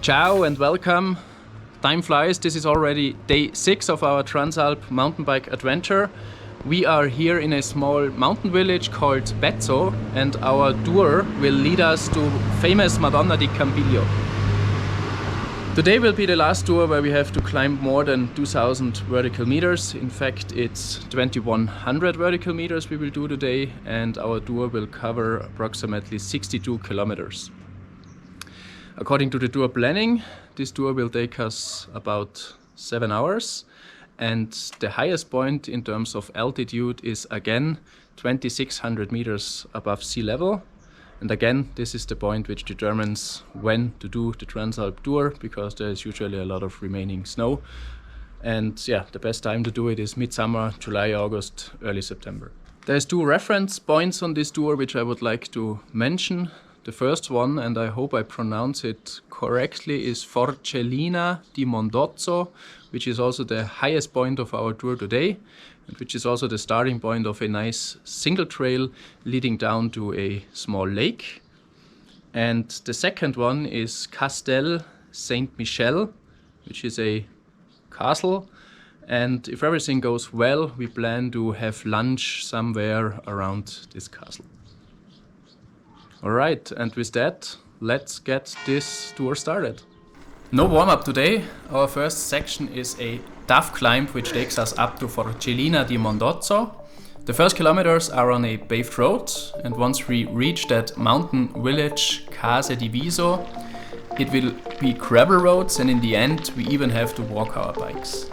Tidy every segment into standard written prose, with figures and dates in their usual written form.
Ciao and welcome. Time flies, this is already day 6 of our TransAlp mountain bike adventure. We are here in a small mountain village called Pezzo, and our tour will lead us to famous Madonna di Campiglio. Today will be the last tour where we have to climb more than 2000 vertical meters. In fact, it's 2100 vertical meters we will do today, and our tour will cover approximately 62 kilometers. According to the tour planning, this tour will take us about 7 hours, and the highest point in terms of altitude is again 2600 meters above sea level. And again, this is the point which determines when to do the TransAlp tour, because there is usually a lot of remaining snow. And yeah, the best time to do it is midsummer, July, August, early September. There's 2 reference points on this tour which I would like to mention. The first one, and I hope I pronounce it correctly, is Forcellina di Montozzo, which is also the highest point of our tour today, and which is also the starting point of a nice single trail leading down to a small lake. And the second one is Castel Saint Michel, which is a castle. And if everything goes well, we plan to have lunch somewhere around this castle. Alright, and with that, let's get this tour started. No warm-up today. Our first section is a tough climb which takes us up to Forcellina di Montozzo. The first kilometers are on a paved road, and once we reach that mountain village, Casa di Viso, it will be gravel roads, and in the end we even have to walk our bikes.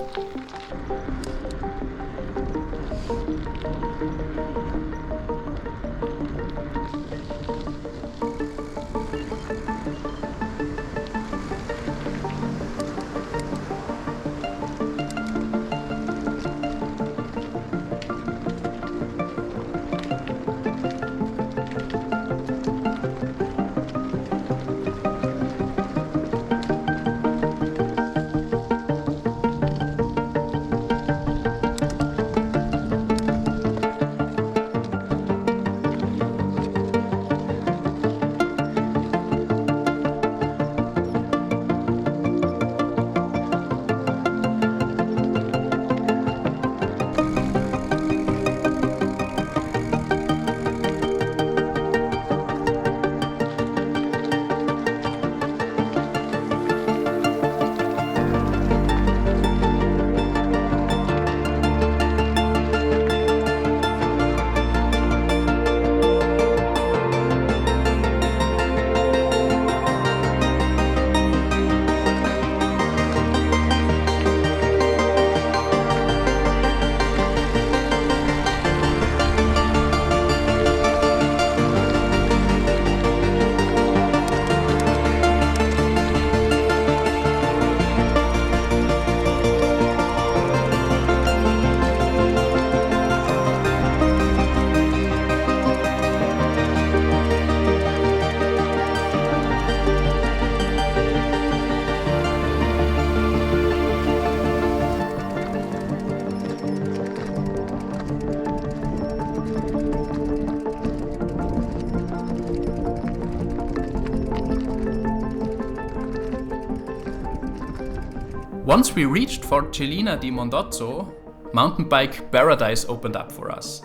Once we reached Forcellina di Montozzo, mountain bike paradise opened up for us.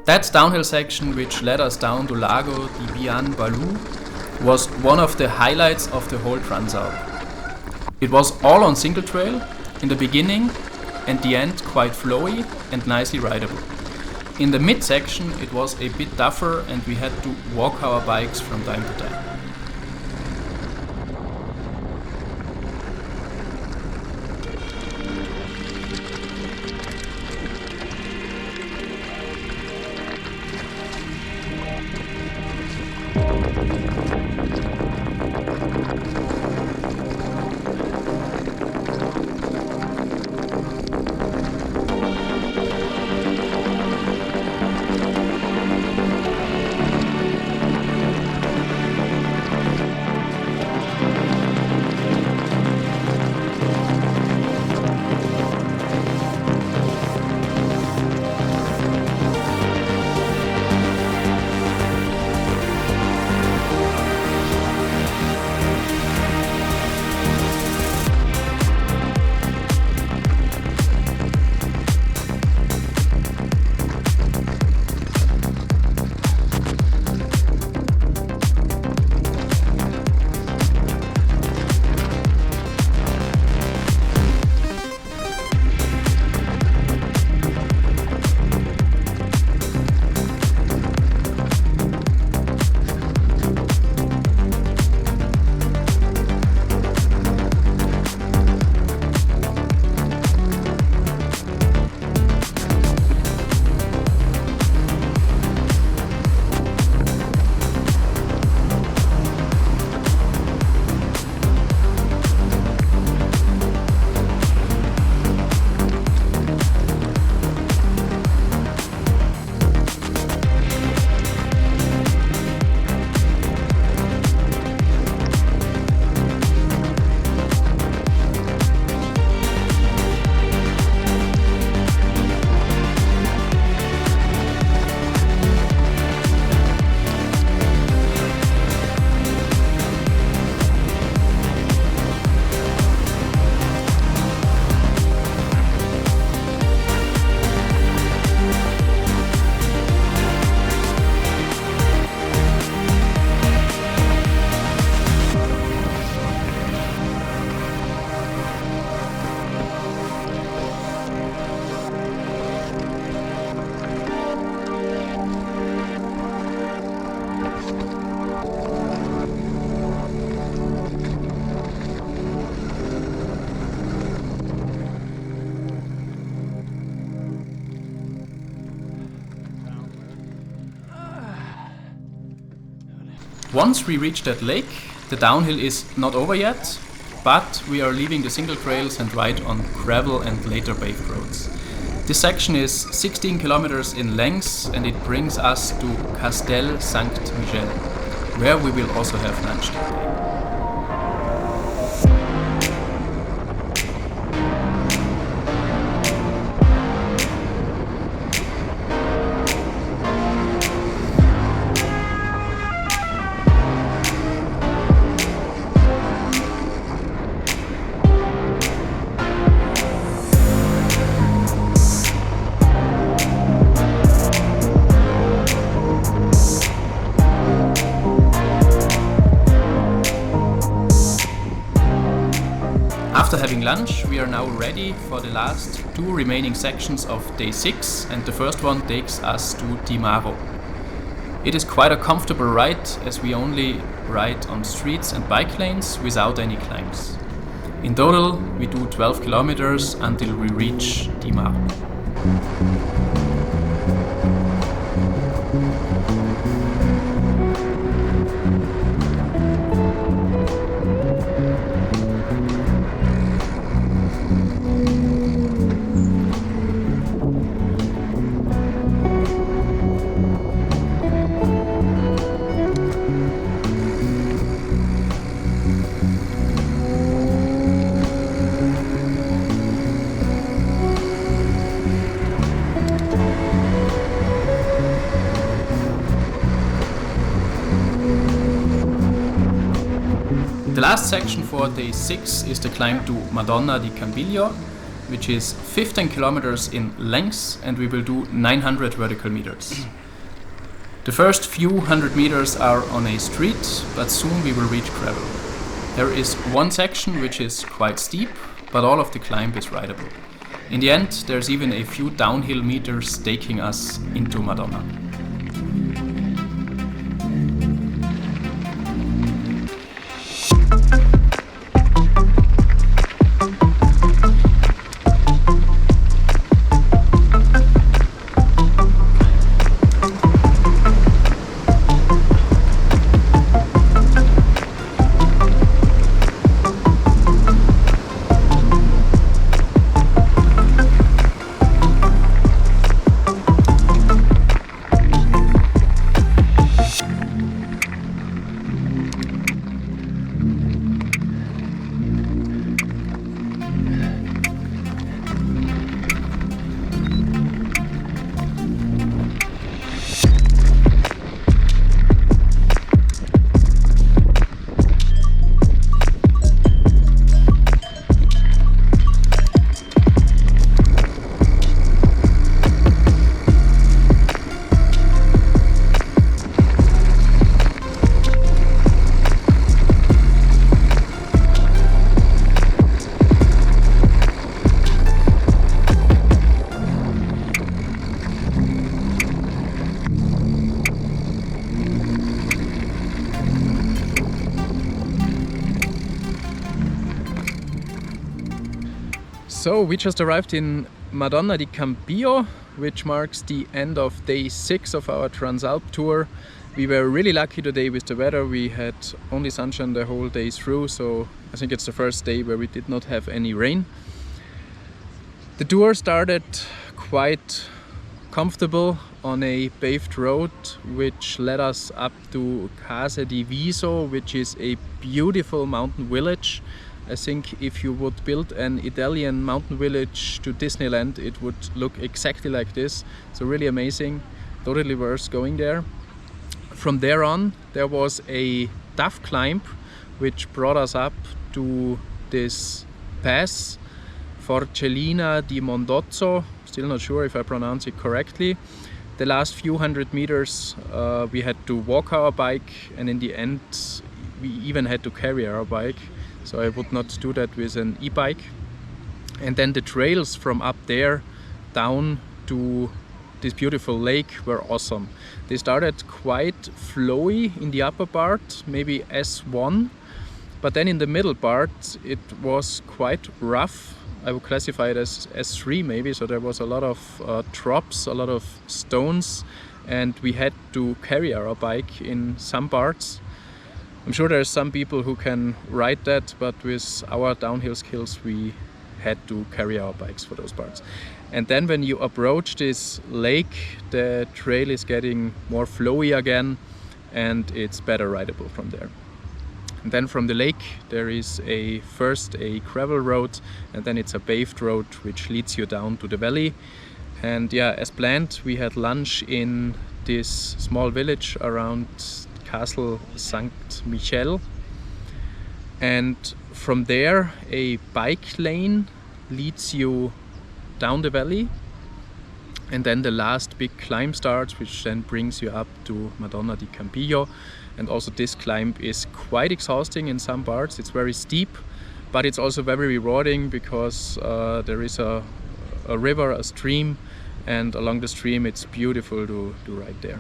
That downhill section, which led us down to Lago di Pian, Palù, was one of the highlights of the whole TransAlp. It was all on single trail, in the beginning and the end quite flowy and nicely rideable. In the mid section it was a bit tougher, and we had to walk our bikes from time to time. Once we reach that lake, the downhill is not over yet, but we are leaving the single trails and ride on gravel and later paved roads. This section is 16 kilometers in length and it brings us to Castel St. Michel, where we will also have lunch that day. After having lunch, we are now ready for the last two remaining sections of day 6, and the first one takes us to Dimaro. It is quite a comfortable ride as we only ride on streets and bike lanes without any climbs. In total, we do 12 kilometers until we reach Dimaro. The last section for day 6 is the climb to Madonna di Campiglio, which is 15 kilometers in length, and we will do 900 vertical meters. The first few hundred meters are on a street, but soon we will reach gravel. There is one section which is quite steep, but all of the climb is rideable. In the end, there's even a few downhill meters taking us into Madonna. So we just arrived in Madonna di Campiglio, which marks the end of day 6 of our TransAlp tour. We were really lucky today with the weather. We had only sunshine the whole day through, so I think it's the first day where we did not have any rain. The tour started quite comfortable on a paved road, which led us up to Casa di Viso, which is a beautiful mountain village. I think if you would build an Italian mountain village to Disneyland, it would look exactly like this. So really amazing, totally worth going there. From there on, there was a tough climb which brought us up to this pass, Forcellina di Montozzo. Still not sure if I pronounce it correctly. The last few hundred meters we had to walk our bike, and in the end we even had to carry our bike. So I would not do that with an e-bike. And then the trails from up there down to this beautiful lake were awesome. They started quite flowy in the upper part, maybe S1, but then in the middle part it was quite rough. I would classify it as S3 maybe, so there was a lot of drops, a lot of stones, and we had to carry our bike in some parts. I'm sure there's some people who can ride that, but with our downhill skills we had to carry our bikes for those parts. And then when you approach this lake, the trail is getting more flowy again and it's better rideable from there. And then from the lake there is first a gravel road, and then it's a paved road which leads you down to the valley. And yeah, as planned, we had lunch in this small village around Castel St. Michel. And from there a bike lane leads you down the valley, and then the last big climb starts, which then brings you up to Madonna di Campiglio. And also this climb is quite exhausting in some parts. It's very steep, but it's also very rewarding because there is a river, a stream, and along the stream it's beautiful to ride there.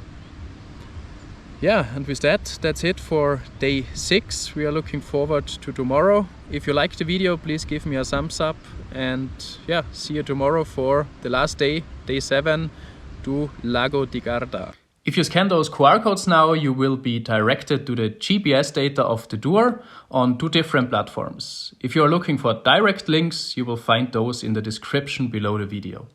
Yeah, and with that, that's it for day 6. We are looking forward to tomorrow. If you liked the video, please give me a thumbs up, and yeah, see you tomorrow for the last day, day 7, to Lago di Garda. If you scan those QR codes now, you will be directed to the GPS data of the tour on 2 different platforms. If you are looking for direct links, you will find those in the description below the video.